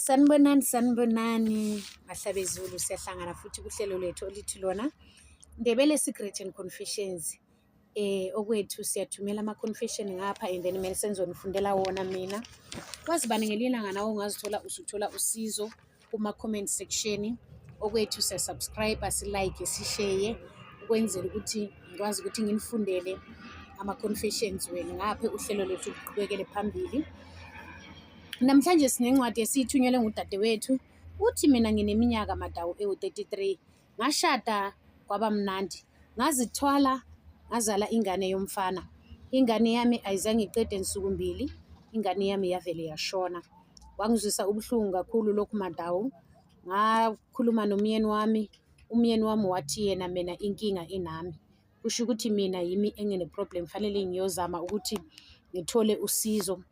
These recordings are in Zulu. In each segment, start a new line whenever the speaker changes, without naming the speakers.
Sanibonani Mahlabezulu, siyahlangana futhi kuhlelo lethu olithi lona Ndebele Secret and Confessions. Okwethu siyathumela ama-confession ngapha and then mina senzonifundela wona mina. Kwazi bani ngelilanga nawe ungazithola usuthola usizo kuma-comment section. Okwethu siya-subscribe, si-like, si-share ukwenzela ukuthi ngikwazi ukuthi nginifundele ama-confessions wenu ngapha uhlelo lethu luqhubekele phambili. Namhlanje sinencwadi esithunyelwe ngudadewethu. Uthi mina ngineminyaka madawu ewu-33, ngashada kwaba mnandi, ngazithwala, ngazala ingane yomfana. Ingane yami ayizange iqede nsuku mbili, ingane yami yavele yashona. Kwangizwisa ubuhlungu kakhulu lokhu madawu. Ngakhuluma nomyeni wami, umyeni wami wathi yena mina inkinga inami, kusho ukuthi mina yimi engine-problem, fanele ngiyozama ukuthi ngithole usizo.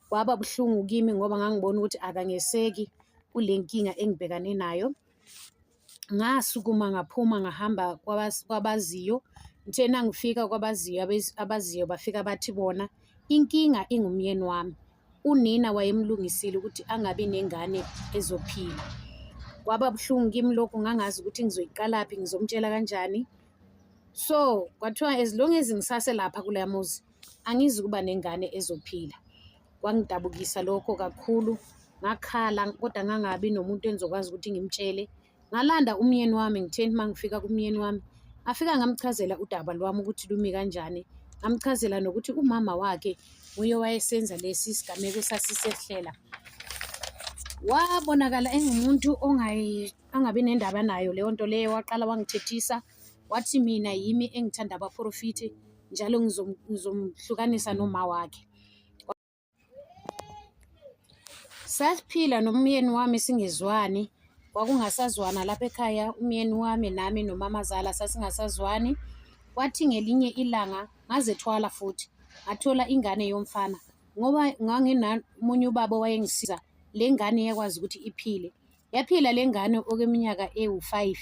Kwaba buhlungu kimi ngoba ngangibona ukuthi akangeseki kule nkinga engibhekane nayo. Ngasukuma ngaphuma ngahamba kwabaziyo. Ngithena ngifika kwabaziyo, abaziyo bafika bathi bona inkinga ingumyeni wami. Unina wayemlungisile ukuthi angabi nengane ezophila. Kwaba buhlungu kimi lokho, ngangazi ukuthi ngizoyiqalaphi, ngizomtshela kanjani. So kwathiwa as long as ngisase lapha kuleya muzi angizi kuba nengane ezophila. Kwangidabukisa lokho kakhulu, ngakhala kodwa ngangabi nomuntu engizokwazi ukuthi ngimtshele. Ngalanda umyeni wami, ngitheni mangifika kumyeni wami afika ngamchazela udaba lwami ukuthi lumi kanjani. Ngamchazela nokuthi umama wakhe nguye wayesenza lesi sigameko sasisehlela. Wabonakala engumuntu angabi nendaba nayo leyo nto leyo. Waqala wangithethisa wathi mina yimi engithanda abaprofiti, njalo ngizomhlukanisa noma wakhe. Saphila nomyeni wami singezwani, kwakungasazwana lapha ekhaya. Umyeni wami nami nomamazala sasingasazwani. Kwathi ngelinye ilanga ngazethwala futhi, ngathola ingane yomfana ngoba nganginamunye ubaba wayengisiza. Le ngane yakwazi ukuthi iphile, yaphila le ngane okweminyaka ewu-5.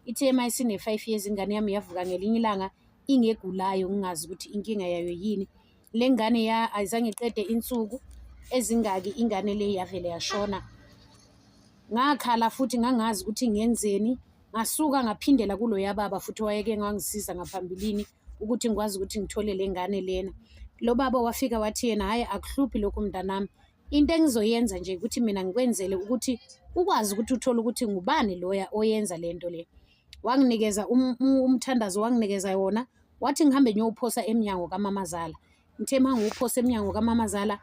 Ithe ma isine-5 years ingane yami yavuka ngelinye ilanga ingegulayo, ngingazi ukuthi inkinga yayo yini. Le ngane ayizange iqede insuku ezingaki ingane le yavele yashona. Ngakhala futhi ngangazi ukuthi ngenzeni. Ngasuka ngaphindela kulo yababa futhi wayeke ngangisiza ngaphambilini ukuthi ngikwazi ukuthi ngithole le ngane lena. Lo baba wafika wathi yena hayi akuhluphi lokhu mntanami, into engizoyenza nje ukuthi mina ngikwenzele ukuthi ukwazi ukuthi uthole ukuthi ngubani loya oyenza lento le. Wanginikeza umthandazo, wanginikeza wona, wathi ngihambe ngiyowuphosa emnyango kamamazala. Ngithe ma ngiwuphosa emnyango kamamazala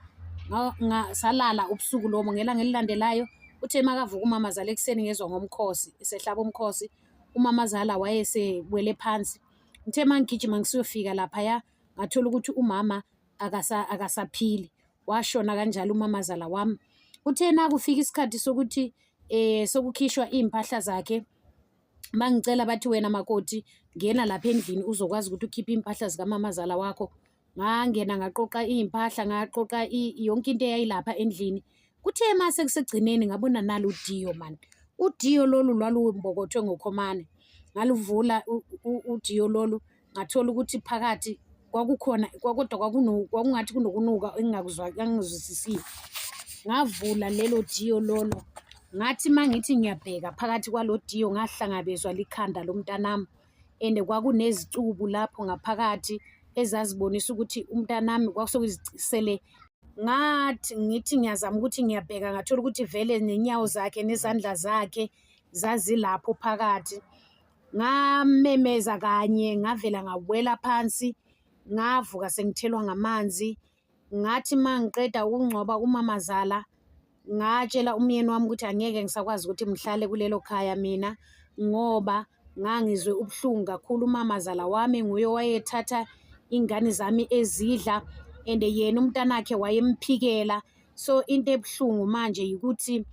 salala ubusuku lobo. Ngelanga elilandelayo uthe makavuka umamazala ekuseni ngezwa ngomkhosi, esehlaba umkhosi, umamazala wayesewele phansi. Ngithe mangigijima ngisiyofika laphaya ngathola ukuthi umama akasaphili, washona kanjalo umamazala wami. Uthe nakufika isikhathi sokuthi sokukhishwa iy'mpahla zakhe, bangicela bathi wena makoti ngena lapha endlini uzokwazi ukuthi ukhiphe iy'mpahla zikamamazala wakho. Ngangena ngaqoqa iy'mpahla, ngaqoqa yonke into eyayilapha endlini. Kuthe mase kusegcineni ngabona nalo udiyo mani. Udiyo lolu lwalumbokothwe ngokhomane. Ngaluvula udiyo lolu ngathola ukuthi phakathi kwakukhona kodwa kwakungathi kunokunuka engingakuzwisisiyo. Ngavula lelo diyo lolo, ngathi mangithi ngiyabheka phakathi kwalo diyo ngahlangabezwa likhanda lomntanami, and kwakunezicubu lapho ngaphakathi ezazibonisa ukuthi umntanami kwakusele. Ngithi ngiyazama ukuthi ngiyabheka, ngathola ukuthi vele nenyawo zakhe nezandla zakhe zazilapho phakathi. Ngamemeza kanye, ngavela ngawela phansi, ngavuka sengithelwa ngamanzi. Ngathi mangiqeda ukungcwaba umamazala ngatshela umyeni wami ukuthi angeke ngisakwazi ukuthi mhlale kulelo khaya mina ngoba ngangizwe ubuhlungu kakhulu. Umamazala wami nguye wayethatha ingane zami ezidla and yena umntanakhe wayemphikela. So into ebuhlungu manje yikuthi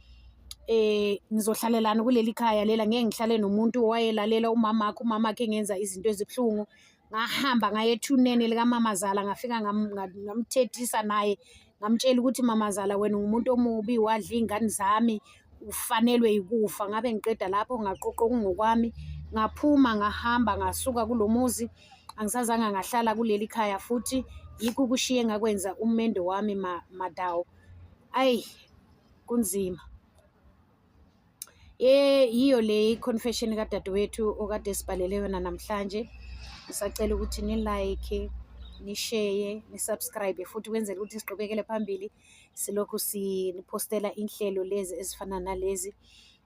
ngizohlalelana kuleli khaya lela, ngeke ngihlale nomuntu owayelalela umamakhe engenza izinto ezibuhlungu. Ngahamba ngaye ethuneni likamamazala, ngafika ngamthethisa naye, ngamtshela ukuthi mamazala wena ngumuntu omubi, wadla iy'ngane zami, ufanelwe yikufa. Ngabe ngiqeda lapho ngaqoqa okungokwami ngaphuma ngahamba ngasuka kulo muzi. Angisazange ngahlala kuleli khaya futhi, yikho ukushiye ngakwenza umendo wami madawu. Ayi kunzima. Yiyo le confession kadadewethu okade sibhalele yona namhlanje. Ngisacela ukuthi ni-like, ni-share, ni-subscribe futhi kwenzela ukuthi siqhubekele phambili silokhu sinipostela inhlelo lezi ezifana nalezi.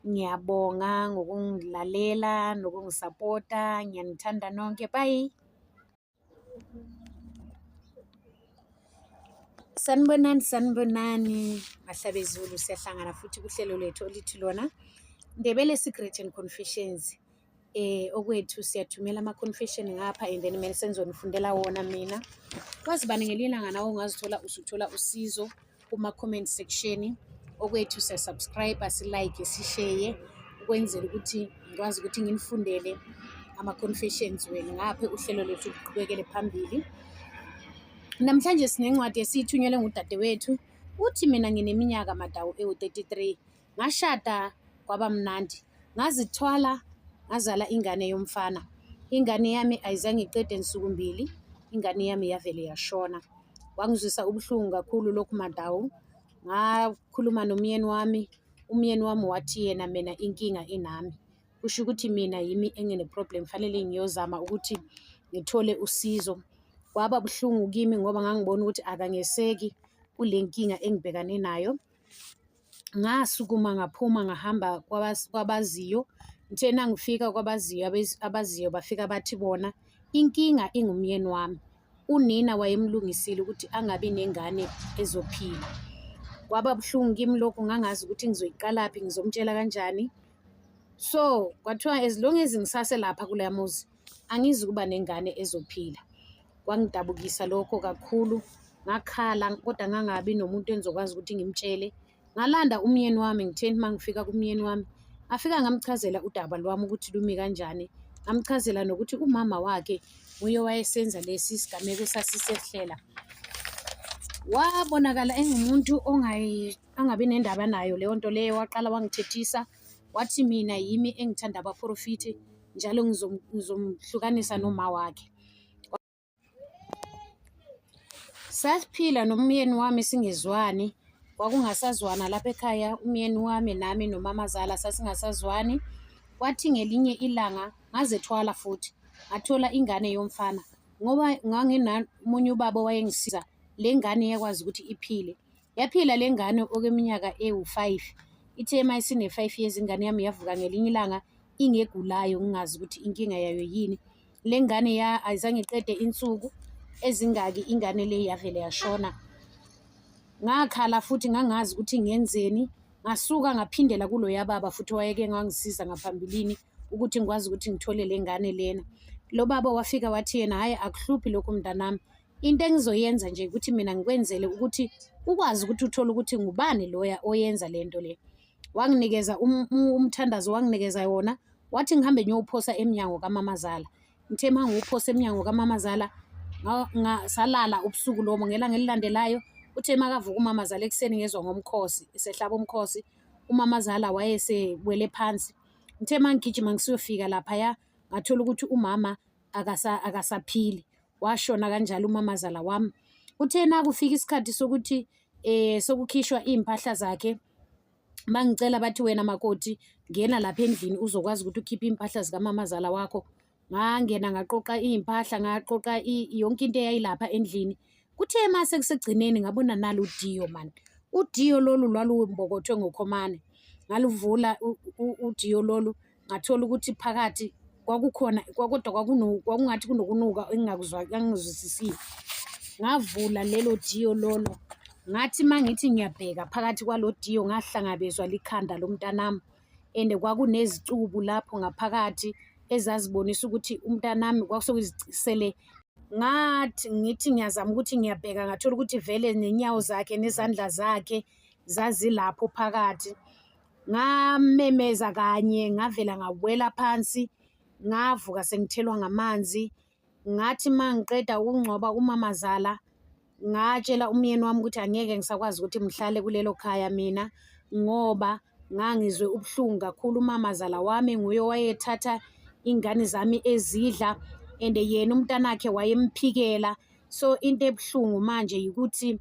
Ngiyabonga ngokungilalela nokungisapota. Ngiyanithanda nonke. Bye. Sanibonani Mahlabezulu, siyahlangana futhi kuhlelo lethu olithi lona Ndebele Secret and Confessions. Okwethu siyathumela ama-confession ngapha and then mina senzonifundela wona mina. Kwazi bani ngelilanga nawe ungazithola usuthola usizo kuma-comment section. Okwethu siyasubscribe, si-like, si-share ukwenzela ukuthi ngikwazi ukuthi nginifundele ama-confessions wenu ngapha uhlelo lethu luqhubekele phambili. Namhlanje sinencwadi esithunyelwe ngudadewethu. Uthi mina ngineminyaka madawu ewu-33. Ngashada kwaba mnandi. Ngazithwala ngazala ingane yomfana. Ingane yami ayizange iqede nsuku 2. Ingane yami yavele yashona. Wangizwisa ubuhlungu kakhulu lokhu madawu. Ngakhuluma nomyeni wami. Umyeni wami wathi yena mina inkinga inami. Kusho ukuthi mina yimi engine problem fanele ngiyozama ukuthi ngithole usizo. Kwaba buhlungu kimi ngoba ngangibona ukuthi akangeseki kule nkinga engibhekane nayo. Ngasukuma ngaphuma ngahamba kwabaziyo. Ngithe nangifika kwabaziyo, abaziyo bafika bathi bona inkinga ingumyeni wami. Unina wayemlungisile ukuthi angabi nengane ezophila. Kwaba buhlungu kimi lokho, ngangazi ukuthi ngizoyiqalaphi, ngizomtshela kanjani. So kwathiwa as long as ngisase lapha kule muzi angizi kuba nengane ezophila. Kwangidabukisa lokho kakhulu. Ngakhala kodwa ngangabi nomuntu engizokwazi ukuthi ngimtshele. Ngalanda umyeni wami, ngitheni mangifika kumyeni wami ngafika ngamchazela udaba lwami ukuthi lumi kanjani. Ngamchazela nokuthi umama wakhe nguye wayesenza lesi sigameko esasisehlela. Wabonakala engumuntu angabi nendaba nayo leyo nto leyo. Waqala wangithethisa wathi mina yimi engithanda abaprofiti njalo ngizomhlukanisa noma wakhe. Saphila nomyeni wami singezwani. Kwakungasazwana lapha ekhaya, umyeni wami nami nomamazala sasingasazwani. Kwathi ngelinye ilanga ngazethwala futhi ngathola ingane yomfana ngoba nganginamunye ubaba wayengisiza. Le ngane yakwazi ukuthi iphile. Yaphila le ngane okweminyaka ewu-5. Ithe mayisine 5 years ingane yami yavuka ngelinye ilanga ingegulayo, ngingazi ukuthi inkinga yayo yini. Le ngane ayizange iqede insuku ezingaki ingane le yavele yashona. Ngakhala futhi ngangazi ukuthi ngenzeni. Ngasuka ngaphindela kulo yababa futhi wayeke ngangisiza ngaphambilini ukuthi ngikwazi ukuthi ngithole le ngane lena. Lo baba wafika wathi yena hayi akuhluphi lokho mntanami. Into engizoyenza nje ukuthi mina ngikwenzele ukuthi ukwazi ukuthi uthole ukuthi ngubani loya oyenza lento le. Wanginikeza umthandazo, wanginikeza yona. Wathi ngihambe ngiyophosa eminyango kaMamazala. Ngithe mangiwuphosa eminyango kaMamazala salala ubusuku lobo. Ngelanga elilandelayo uthe makavuka uMamazala ekuseni ngezwa ngomkhosi, esehlaba umkhosi. UMamazala wayesewele phansi. Ngithe mangigijima ngisiyofika laphaya ngathola ukuthi umama akasaphili, washona kanjalo uMamazala wami. Uthe nakufika isikhathi sokuthi sokukhishwa impahla zakhe, bangicela bathi wena makoti ngena lapha endlini uzokwazi ukuthi ukhiphe impahla zikaMamazala wakho. Ngangena ngaqoqa impahla, ngaqoqa yonke into eyayilapha endlini. Kuthe mase kusegcineni ngabona nalo udiyo man. Udiyo lolu lwalumbokothwe ngokhomane. Ngaluvula udiyo lolu ngathola ukuthi phakathi kwakukhona kodwa kwakungathi kunokunuka engingakuzwisisile. Ngavula lelo diyo lolo. Ngathi mangithi ngiyabheka phakathi kwalo diyo ngahlangabezwa likhanda lomntanami. And kwakunezicubu lapho ngaphakathi ezazibonisa ukuthi umntanami kwakusele. Ngithi ngiyazama ukuthi ngiyabheka ngathola ukuthi vele nenyawo zakhe nezandla zakhe zazilapho phakathi. Ngamemeza kanye ngavela ngawela phansi. Ngavuka sengithelwa ngamanzi. Ngathi mangiqeda ukungcoba uMamazala ngatshela umyeni wami ukuthi angeke ngisakwazi ukuthi mhlale kulelo khaya mina ngoba ngangizwe ubuhlungu kakhulu. uMamazala wami nguye wayethatha ingane zami ezidla and yena umntanakhe wayemphikela. So into ebuhlungu manje ukuthi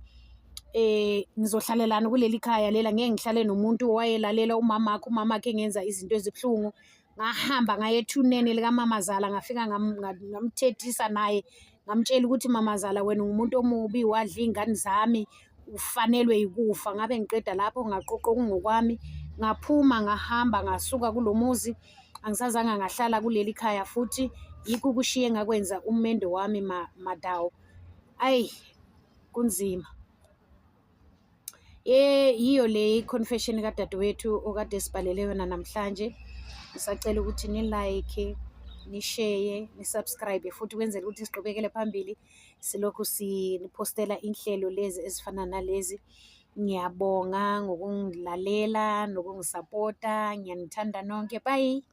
ngizohlalelana kuleli khaya lela, ngeke ngihlale nomuntu owayelalela umamakhe engenza izinto ezibuhlungu. Ngahamba ngaya ethuneni likaMamazala, ngafika ngamthethisa naye, ngamtshela ukuthi Mamazala, wena ungumuntu omubi, wadla iy'ngane zami, ufanelwe yikufa. Ngabe ngiqeda lapho, ngaqoqa okungokwami, ngaphuma, ngahamba, ngasuka kulo muzi, angisazange ngahlala kuleli khaya futhi. Yikho ukushiya engakwenza umendo wami Madawu. Ayi, kunzima. Yiyo le confession kadadewethu okade sibhalele yona namhlanje. Ngisacela ukuthi ni-like, ni-share, ni-subscribe futhi kwenzela ukuthi siqhubekele phambili silokhu sinipostela inhlelo lezi ezifana nalezi. Ngiyabonga ngokungilalela nokungisapota. Ngiyanithanda nonke. Bye.